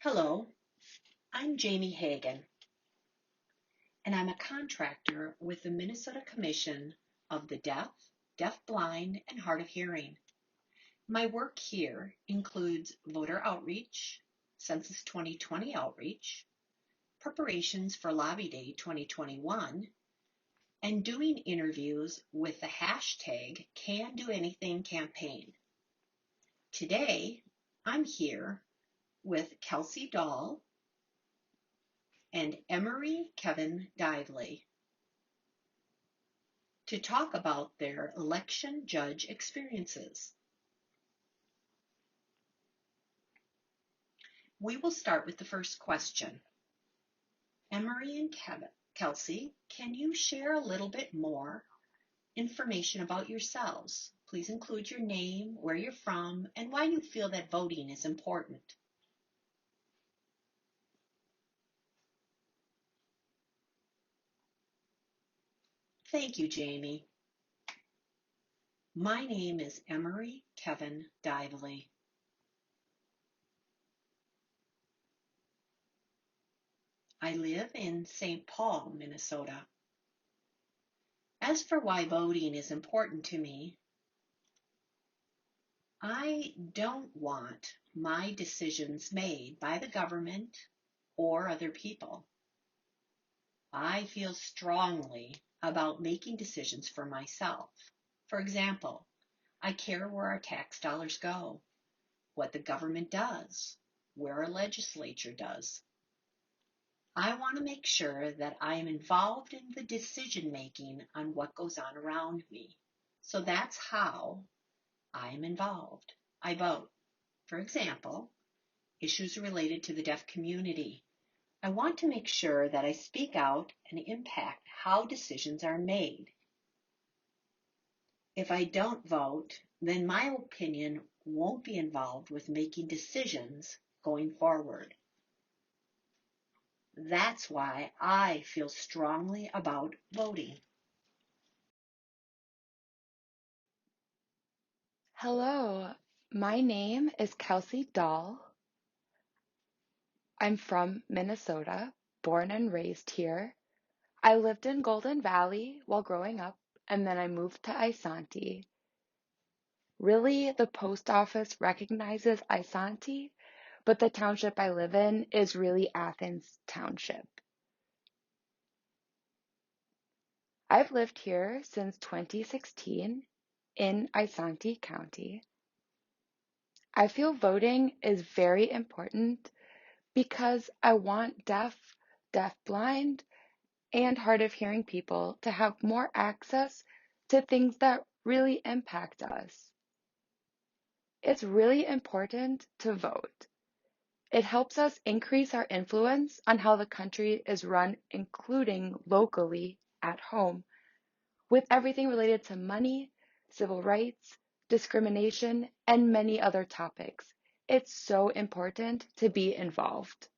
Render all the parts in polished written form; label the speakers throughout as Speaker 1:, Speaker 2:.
Speaker 1: Hello, I'm Jamie Hagan, and I'm a contractor with the Minnesota Commission of the Deaf, Deafblind, and Hard of Hearing. My work here includes voter outreach, Census 2020 outreach, preparations for Lobby Day 2021, and doing interviews with the hashtag CanDoAnything campaign. Today, I'm here with Kelsey Dahl and Emery Kevin Dively to talk about their election judge experiences. We will start with the first question. Emery and Kelsey, can you share a little bit more information about yourselves? Please include your name, where you're from, and why you feel that voting is important. Thank you, Jamie. My name is Emery Kevin Dively. I live in St. Paul, Minnesota. As for why voting is important to me, I don't want my decisions made by the government or other people. I feel strongly about making decisions for myself. For example, I care where our tax dollars go, what the government does, where our legislature does. I want to make sure that I am involved in the decision making on what goes on around me. So that's how I am involved. I vote. For example, issues related to the deaf community. I want to make sure that I speak out and impact how decisions are made. If I don't vote, then my opinion won't be involved with making decisions going forward. That's why I feel strongly about voting.
Speaker 2: Hello, my name is Kelsey Dahl. I'm from Minnesota, born and raised here. I lived in Golden Valley while growing up, and then I moved to Isanti. Really, the post office recognizes Isanti, but the township I live in is really Athens Township. I've lived here since 2016 in Isanti County. I feel voting is very important because I want deaf-blind, and hard of hearing people to have more access to things that really impact us. It's really important to vote. It helps us increase our influence on how the country is run, including locally at home, with everything related to money, civil rights, discrimination, and many other topics. It's so important to be involved.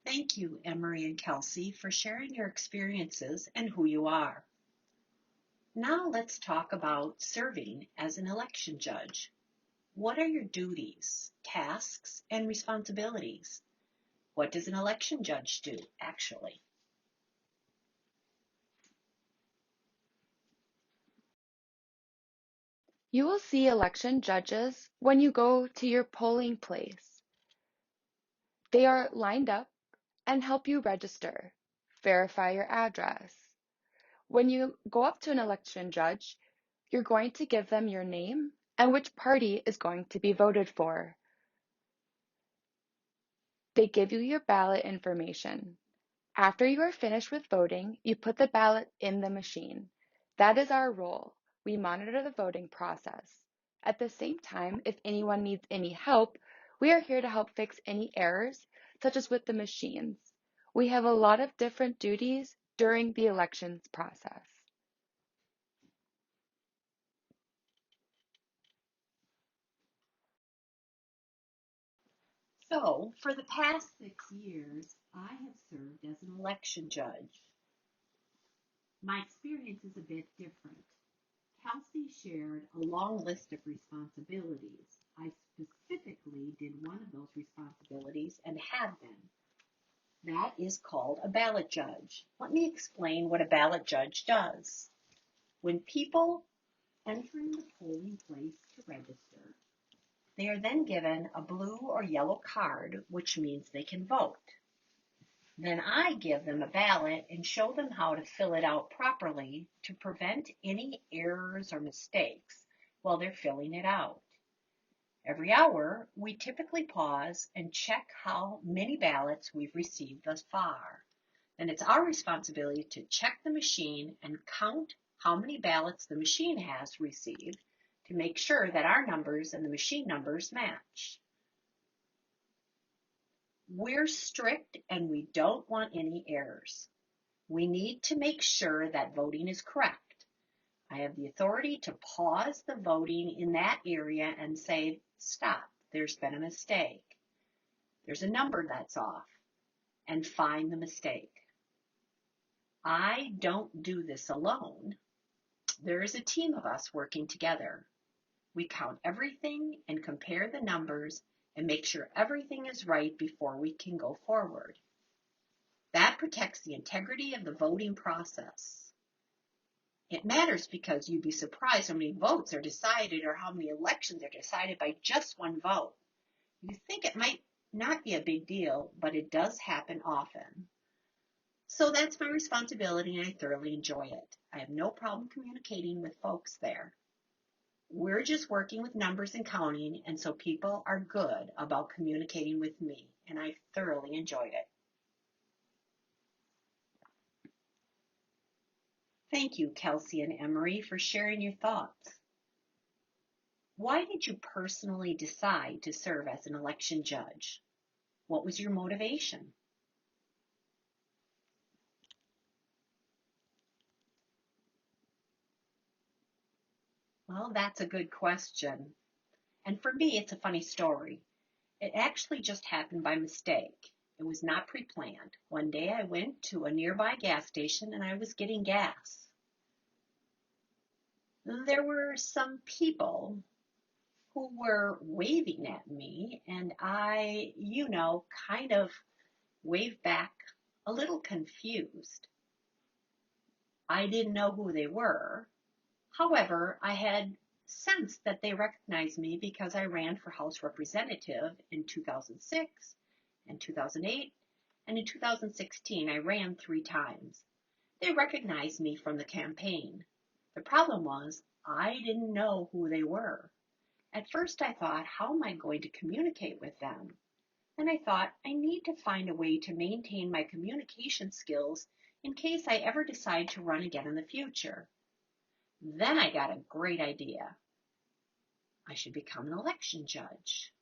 Speaker 1: Thank you, Emery and Kelsey, for sharing your experiences and who you are. Now let's talk about serving as an election judge. What are your duties, tasks, and responsibilities? What does an election judge do, actually?
Speaker 2: You will see election judges when you go to your polling place. They are lined up and help you register, verify your address. When you go up to an election judge, you're going to give them your name and which party is going to be voted for. They give you your ballot information. After you are finished with voting, you put the ballot in the machine. That is our role. We monitor the voting process. At the same time, if anyone needs any help, we are here to help fix any errors, such as with the machines. We have a lot of different duties during the elections process.
Speaker 1: So, for the past 6 years, I have served as an election judge. My experience is a bit different. Kelsey shared a long list of responsibilities. I specifically did one of those responsibilities and have been. That is called a ballot judge. Let me explain what a ballot judge does. When people entering the polling place to register, they are then given a blue or yellow card, which means they can vote. Then I give them a ballot and show them how to fill it out properly to prevent any errors or mistakes while they're filling it out. Every hour, we typically pause and check how many ballots we've received thus far. Then it's our responsibility to check the machine and count how many ballots the machine has received to make sure that our numbers and the machine numbers match. We're strict and we don't want any errors. We need to make sure that voting is correct. I have the authority to pause the voting in that area and say, stop, there's been a mistake. There's a number that's off, and find the mistake. I don't do this alone. There is a team of us working together. We count everything and compare the numbers and make sure everything is right before we can go forward. That protects the integrity of the voting process. It matters because you'd be surprised how many votes are decided or how many elections are decided by just one vote. You think it might not be a big deal, but it does happen often. So that's my responsibility and I thoroughly enjoy it. I have no problem communicating with folks there. We're just working with numbers and counting, and so people are good about communicating with me, and I thoroughly enjoyed it. Thank you, Kelsey and Emery, for sharing your thoughts. Why did you personally decide to serve as an election judge? What was your motivation? Well, that's a good question. And for me, it's a funny story. It actually just happened by mistake. It was not pre-planned. One day I went to a nearby gas station and I was getting gas. There were some people who were waving at me and I, kind of waved back a little confused. I didn't know who they were. However, I had sensed that they recognized me because I ran for House Representative in 2006 and 2008, and in 2016 I ran 3 times. They recognized me from the campaign. The problem was I didn't know who they were. At first I thought, how am I going to communicate with them? Then I thought, I need to find a way to maintain my communication skills in case I ever decide to run again in the future. Then I got a great idea. I should become an election judge.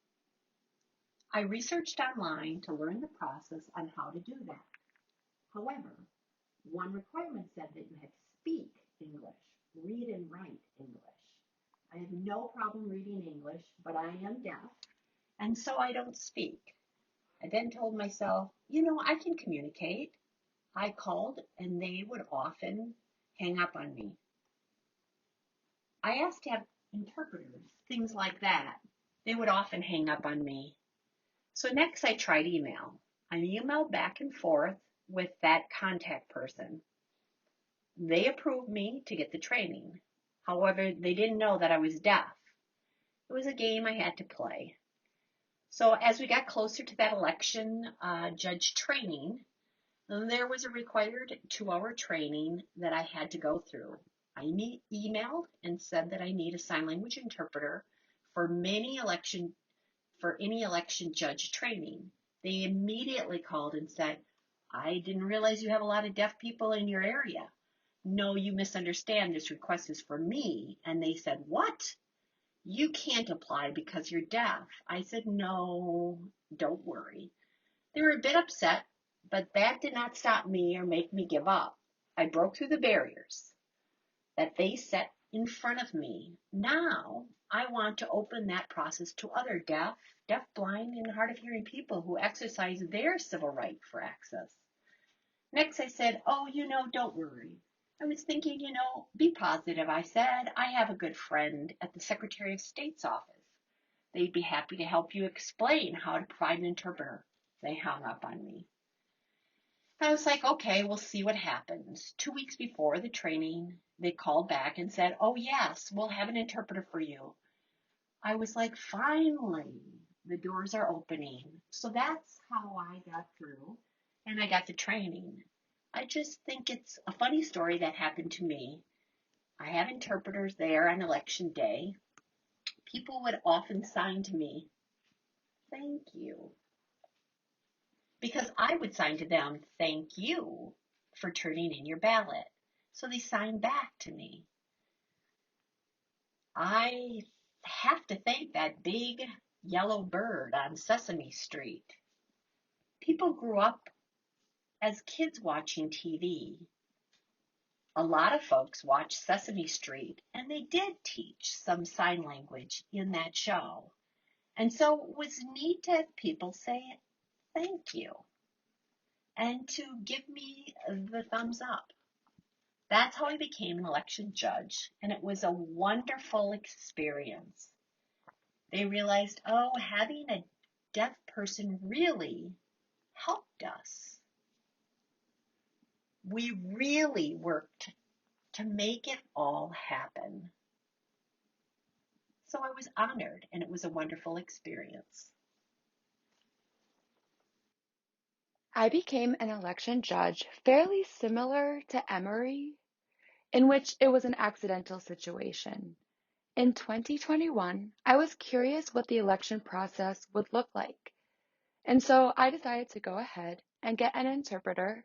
Speaker 1: I researched online to learn the process on how to do that. However, one requirement said that you had to speak English, read and write English. I have no problem reading English, but I am deaf, and so I don't speak. I then told myself, I can communicate. I called, and they would often hang up on me. I asked to have interpreters, things like that. They would often hang up on me. So next I tried email. I emailed back and forth with that contact person. They approved me to get the training. However, they didn't know that I was deaf. It was a game I had to play. So as we got closer to that election judge training, there was a required 2-hour training that I had to go through. I emailed and said that I need a sign language interpreter for any election judge training. They immediately called and said, I didn't realize you have a lot of deaf people in your area. No, you misunderstand. This request is for me. And they said, what? You can't apply because you're deaf. I said, no, don't worry. They were a bit upset, but that did not stop me or make me give up. I broke through the barriers that they set in front of me. Now I want to open that process to other deaf, blind, and hard of hearing people who exercise their civil right for access. Next I said, don't worry. I was thinking, be positive. I said, I have a good friend at the Secretary of State's office. They'd be happy to help you explain how to provide an interpreter. They hung up on me. I was like, okay, we'll see what happens. 2 weeks before the training, they called back and said, oh, yes, we'll have an interpreter for you. I was like, finally, the doors are opening. So that's how I got through and I got the training. I just think it's a funny story that happened to me. I had interpreters there on election day. People would often sign to me, thank you, because I would sign to them, thank you for turning in your ballot. So they signed back to me. I have to thank that big yellow bird on Sesame Street. People grew up as kids watching TV. A lot of folks watched Sesame Street, and they did teach some sign language in that show. And so it was neat to have people say thank you and to give me the thumbs up. That's how I became an election judge, and it was a wonderful experience. They realized, oh, having a deaf person really helped us. We really worked to make it all happen. So I was honored, and it was a wonderful experience.
Speaker 2: I became an election judge fairly similar to Emery, in which it was an accidental situation. In 2021, I was curious what the election process would look like. And so I decided to go ahead and get an interpreter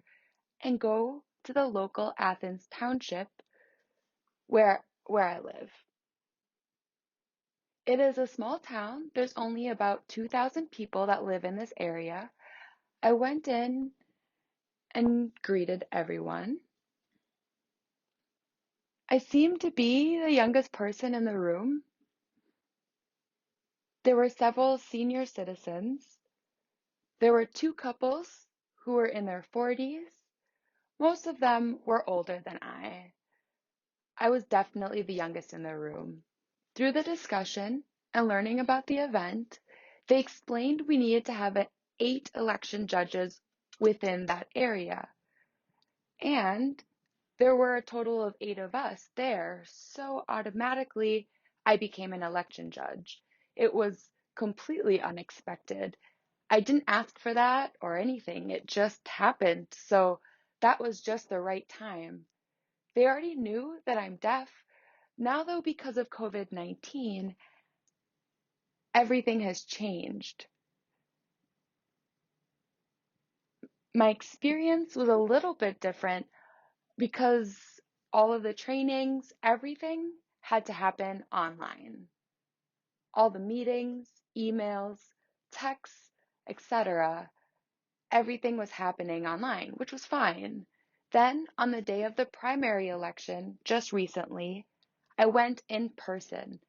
Speaker 2: and go to the local Athens township where I live. It is a small town. There's only about 2,000 people that live in this area. I went in and greeted everyone. I seemed to be the youngest person in the room. There were several senior citizens. There were two couples who were in their 40s. Most of them were older than I. I was definitely the youngest in the room. Through the discussion and learning about the event, they explained we needed to have 8 election judges within that area. And there were a total of 8 of us there, so automatically I became an election judge. It was completely unexpected. I didn't ask for that or anything, it just happened. So that was just the right time. They already knew that I'm deaf. Now, though, because of COVID-19, everything has changed. My experience was a little bit different because all of the trainings, everything had to happen online. All the meetings, emails, texts, etc., everything was happening online, which was fine. Then, on the day of the primary election, just recently, I went in person.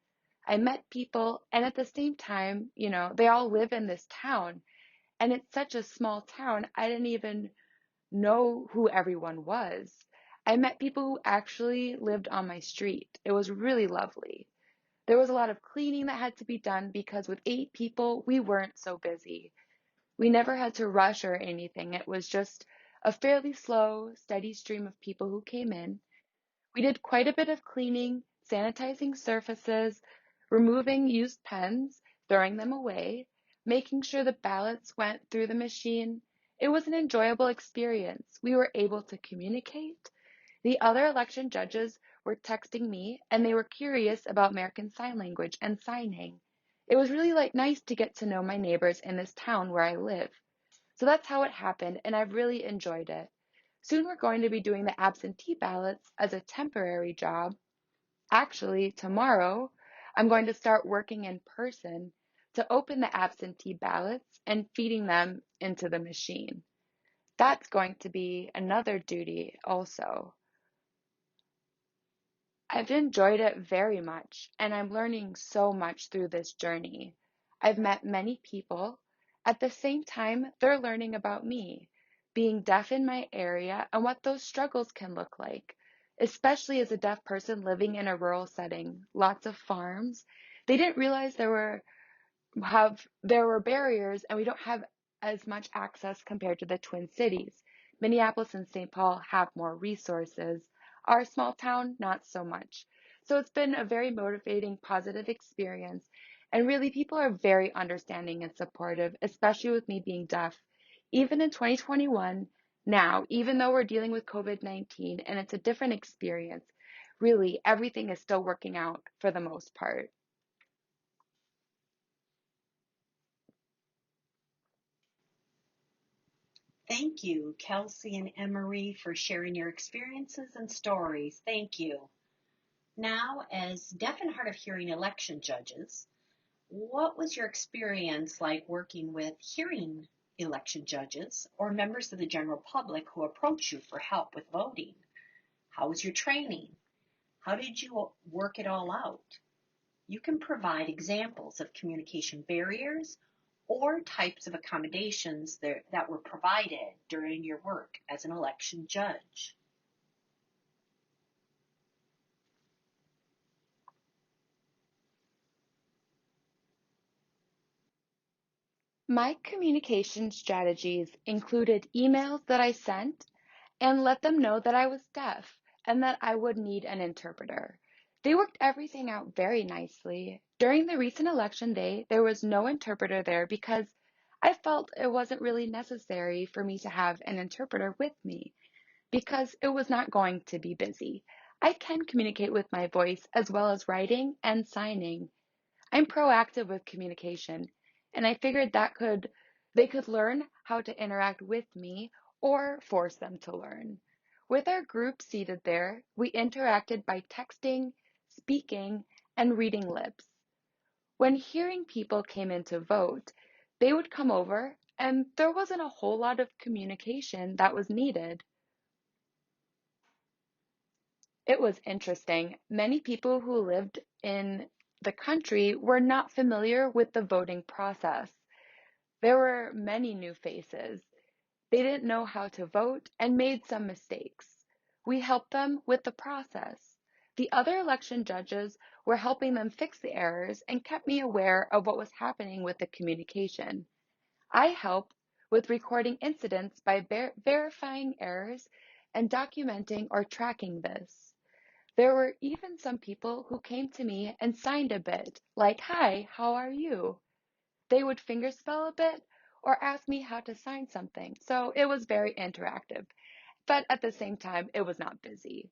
Speaker 2: I met people, and at the same time, they all live in this town, and it's such a small town, I didn't even know who everyone was. I met people who actually lived on my street. It was really lovely. There was a lot of cleaning that had to be done because with 8 people, we weren't so busy. We never had to rush or anything. It was just a fairly slow, steady stream of people who came in. We did quite a bit of cleaning, sanitizing surfaces, removing used pens, throwing them away, making sure the ballots went through the machine. It was an enjoyable experience. We were able to communicate. The other election judges were texting me and they were curious about American Sign Language and signing. It was really nice to get to know my neighbors in this town where I live. So that's how it happened, and I've really enjoyed it. Soon we're going to be doing the absentee ballots as a temporary job. Actually, tomorrow, I'm going to start working in person to open the absentee ballots and feeding them into the machine. That's going to be another duty also. I've enjoyed it very much, and I'm learning so much through this journey. I've met many people. At the same time, they're learning about me, being deaf in my area, and what those struggles can look like. especially as a deaf person living in a rural setting, lots of farms. They didn't realize there were barriers and we don't have as much access compared to the Twin Cities. Minneapolis and St. Paul have more resources. Our small town, not so much. So it's been a very motivating, positive experience. And really, people are very understanding and supportive, especially with me being deaf. Even in 2021, now, even though we're dealing with COVID-19 and it's a different experience, really, everything is still working out for the most part.
Speaker 1: Thank you, Kelsey and Emery, for sharing your experiences and stories. Thank you. Now, as deaf and hard of hearing election judges, what was your experience like working with hearing election judges or members of the general public who approach you for help with voting? How was your training? How did you work it all out? You can provide examples of communication barriers or types of accommodations that were provided during your work as an election judge.
Speaker 2: My communication strategies included emails that I sent and let them know that I was deaf and that I would need an interpreter. They worked everything out very nicely. During the recent election day, there was no interpreter there because I felt it wasn't really necessary for me to have an interpreter with me because it was not going to be busy. I can communicate with my voice as well as writing and signing. I'm proactive with communication, and I figured they could learn how to interact with me or force them to learn. With our group seated there, we interacted by texting, speaking, and reading lips. When hearing people came in to vote, they would come over and there wasn't a whole lot of communication that was needed. It was interesting. Many people who lived in the country were not familiar with the voting process. There were many new faces. They didn't know how to vote and made some mistakes. We helped them with the process. The other election judges were helping them fix the errors and kept me aware of what was happening with the communication. I help with recording incidents by verifying errors and documenting or tracking this. There were even some people who came to me and signed a bit, like, "Hi, how are you?" They would fingerspell a bit or ask me how to sign something. So it was very interactive. But at the same time, it was not busy.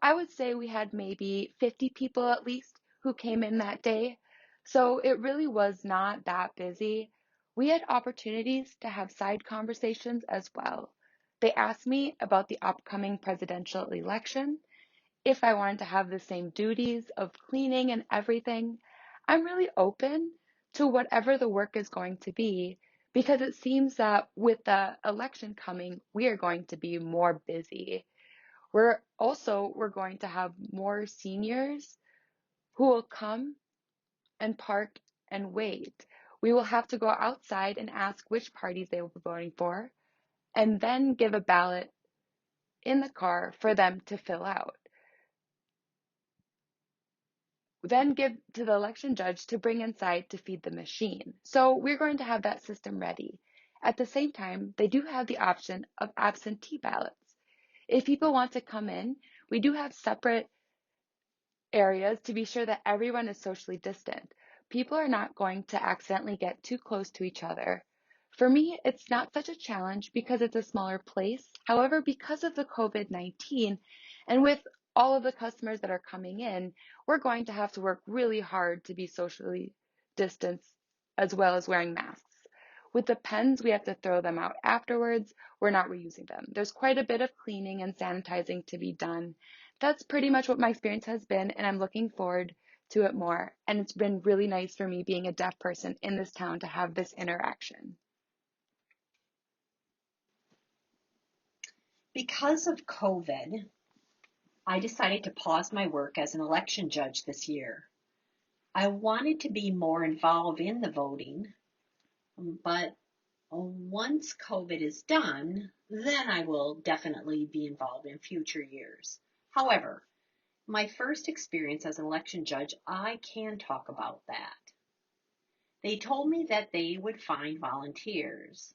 Speaker 2: I would say we had maybe 50 people at least who came in that day. So it really was not that busy. We had opportunities to have side conversations as well. They asked me about the upcoming presidential election, if I wanted to have the same duties of cleaning and everything. I'm really open to whatever the work is going to be because it seems that with the election coming, we are going to be more busy. We're going to have more seniors who will come and park and wait. We will have to go outside and ask which parties they will be voting for and then give a ballot in the car for them to fill out. Then give to the election judge to bring inside to feed the machine. So we're going to have that system ready. At the same time, they do have the option of absentee ballots. If people want to come in, we do have separate areas to be sure that everyone is socially distant. People are not going to accidentally get too close to each other. For me, it's not such a challenge because it's a smaller place. However, because of the COVID-19 and with all of the customers that are coming in, we're going to have to work really hard to be socially distanced as well as wearing masks. With the pens, we have to throw them out afterwards. We're not reusing them. There's quite a bit of cleaning and sanitizing to be done. That's pretty much what my experience has been, and I'm looking forward to it more. And it's been really nice for me being a deaf person in this town to have this interaction.
Speaker 1: Because of COVID, I decided to pause my work as an election judge this year. I wanted to be more involved in the voting, but once COVID is done, then I will definitely be involved in future years. However, my first experience as an election judge, I can talk about that. They told me that they would find volunteers.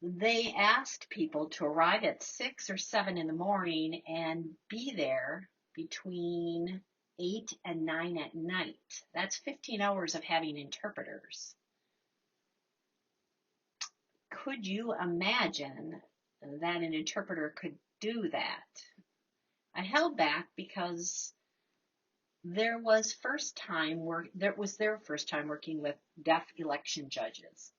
Speaker 1: They asked people to arrive at 6 or 7 in the morning and be there between 8 and 9 at night. That's 15 hours of having interpreters. Could you imagine that an interpreter could do that? I held back because there was their first time working with deaf election judges.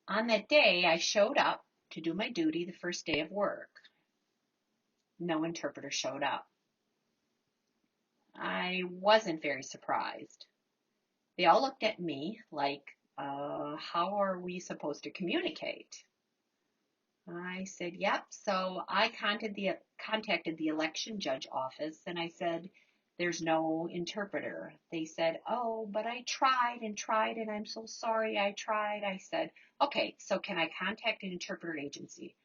Speaker 1: On that day, I showed up to do my duty the first day of work. No interpreter showed up. I wasn't very surprised. They all looked at me like, how are we supposed to communicate? I said, yep. So I contacted the election judge office and I said, there's no interpreter. They said, oh, but I tried and I'm so sorry I tried. I said, okay, so can I contact an interpreter agency?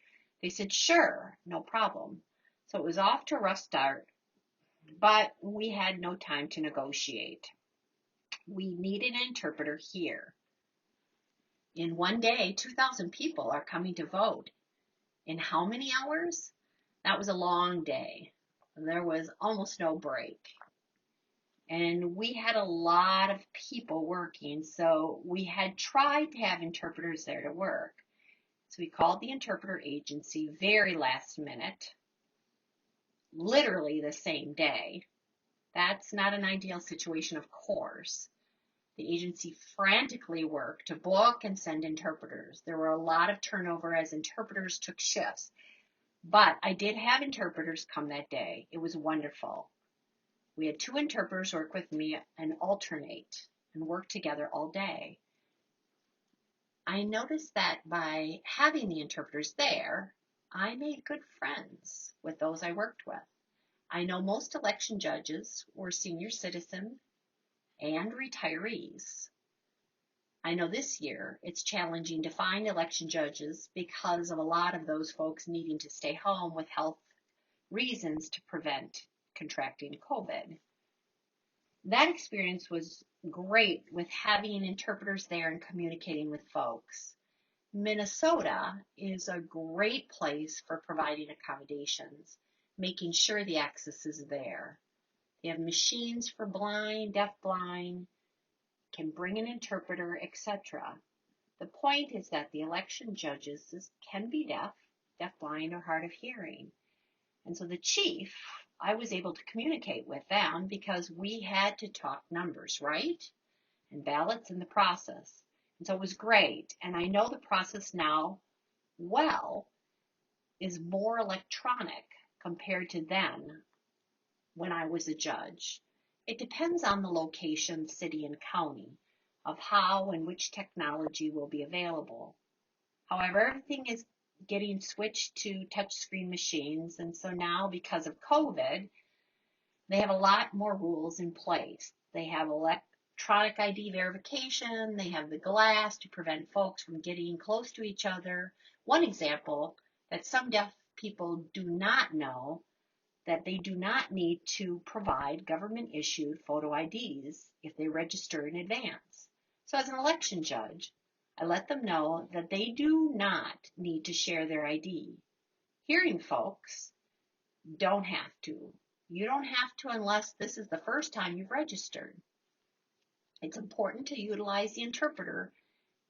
Speaker 1: They said, sure, no problem. So it was off to a rough start, but we had no time to negotiate. We needed an interpreter here. In one day, 2,000 people are coming to vote. In how many hours? That was a long day. There was almost no break. And we had a lot of people working, so we had tried to have interpreters there to work. So we called the interpreter agency very last minute, literally the same day. That's not an ideal situation, of course. The agency frantically worked to book and send interpreters. There were a lot of turnover as interpreters took shifts. But I did have interpreters come that day. It was wonderful. We had 2 interpreters work with me and alternate and work together all day. I noticed that by having the interpreters there, I made good friends with those I worked with. I know most election judges were senior citizens and retirees. I know this year it's challenging to find election judges because of a lot of those folks needing to stay home with health reasons to prevent contracting COVID. That experience was great with having interpreters there and communicating with folks. Minnesota is a great place for providing accommodations, making sure the access is there. They have machines for blind, deaf-blind, can bring an interpreter, etc. The point is that the election judges can be deaf, deaf-blind, or hard of hearing. And so the chief, I was able to communicate with them because we had to talk numbers, right? And ballots in the process. And so it was great. And I know the process now, well, is more electronic compared to then when I was a judge. It depends on the location, city, and county of how and which technology will be available. However, everything is getting switched to touchscreen machines, and so now because of COVID, they have a lot more rules in place. They have electronic ID verification, they have the glass to prevent folks from getting close to each other. One example that some deaf people do not know, that they do not need to provide government-issued photo IDs if they register in advance. So as an election judge, I let them know that they do not need to share their ID. Hearing folks don't have to. You don't have to unless this is the first time you've registered. It's important to utilize the interpreter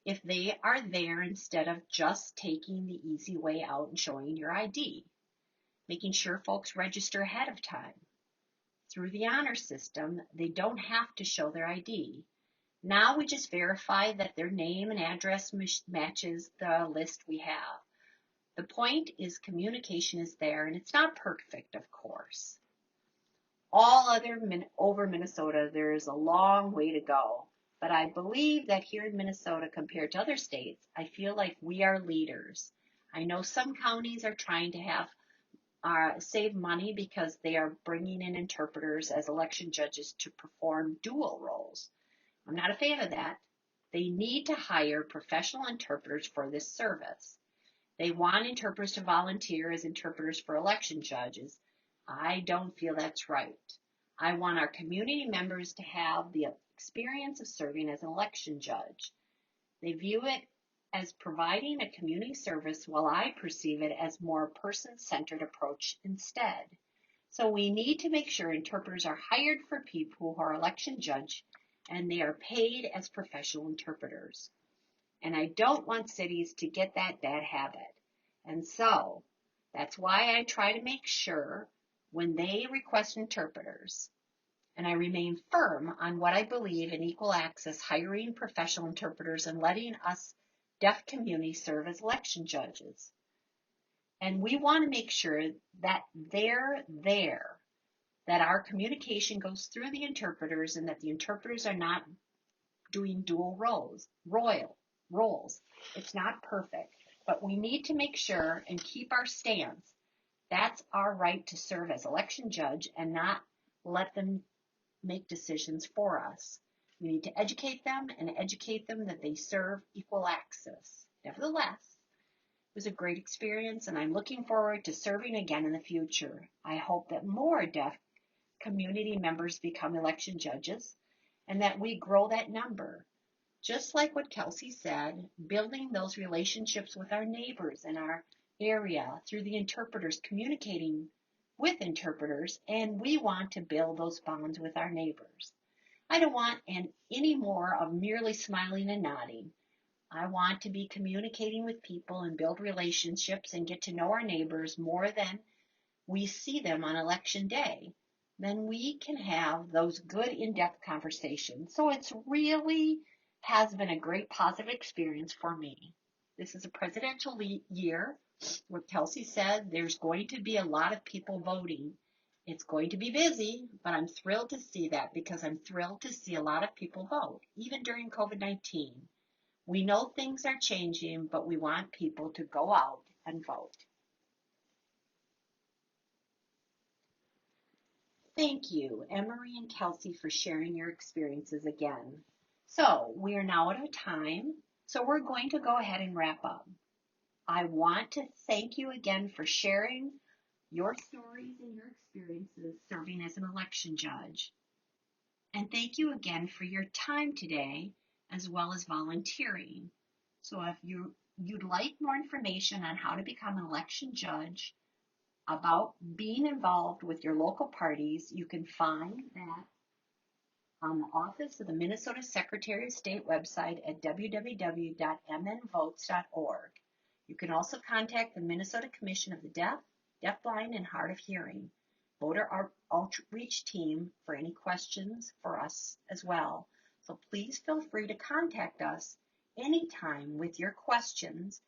Speaker 1: if they are there instead of just taking the easy way out and showing your ID. Making sure folks register ahead of time. Through the honor system, they don't have to show their ID. Now we just verify that their name and address matches the list we have. The point is communication is there, and it's not perfect, of course. Over Minnesota, there is a long way to go. But I believe that here in Minnesota, compared to other states, I feel like we are leaders. I know some counties are trying to save money because they are bringing in interpreters as election judges to perform dual roles. I'm not a fan of that. They need to hire professional interpreters for this service. They want interpreters to volunteer as interpreters for election judges. I don't feel that's right. I want our community members to have the experience of serving as an election judge. They view it as providing a community service while I perceive it as more person-centered approach instead. So we need to make sure interpreters are hired for people who are election judge and they are paid as professional interpreters. And I don't want cities to get that bad habit. And so that's why I try to make sure when they request interpreters, and I remain firm on what I believe in equal access, hiring professional interpreters and letting us deaf community serve as election judges. And we want to make sure that they're there, that our communication goes through the interpreters and that the interpreters are not doing dual roles. It's not perfect, but we need to make sure and keep our stance. That's our right to serve as election judge and not let them make decisions for us. We need to educate them that they serve equal access. Nevertheless, it was a great experience and I'm looking forward to serving again in the future. I hope that more deaf community members become election judges and that we grow that number. Just like what Kelsey said, building those relationships with our neighbors in our area through the interpreters, communicating with interpreters, and we want to build those bonds with our neighbors. I don't want any more of merely smiling and nodding. I want to be communicating with people and build relationships and get to know our neighbors more than we see them on election day. Then we can have those good in-depth conversations. So it's really has been a great positive experience for me. This is a presidential year. What Kelsey said, there's going to be a lot of people voting. It's going to be busy, but I'm thrilled to see that because I'm thrilled to see a lot of people vote, even during COVID-19. We know things are changing, but we want people to go out and vote. Thank you, Emery and Kelsey, for sharing your experiences again. So we are now out of time, so we're going to go ahead and wrap up. I want to thank you again for sharing your stories and your experiences serving as an election judge. And thank you again for your time today, as well as volunteering. So if you'd like more information on how to become an election judge, about being involved with your local parties, you can find that on the Office of the Minnesota Secretary of State website at www.mnvotes.org. You can also contact the Minnesota Commission of the Deaf, Deafblind, and Hard of Hearing voter outreach team for any questions for us as well. So please feel free to contact us anytime with your questions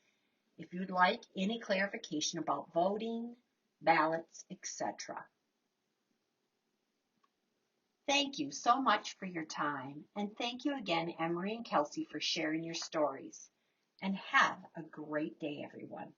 Speaker 1: if you'd like any clarification about voting, ballots, etc. Thank you so much for your time, and thank you again, Emery and Kelsey, for sharing your stories. And have a great day, everyone.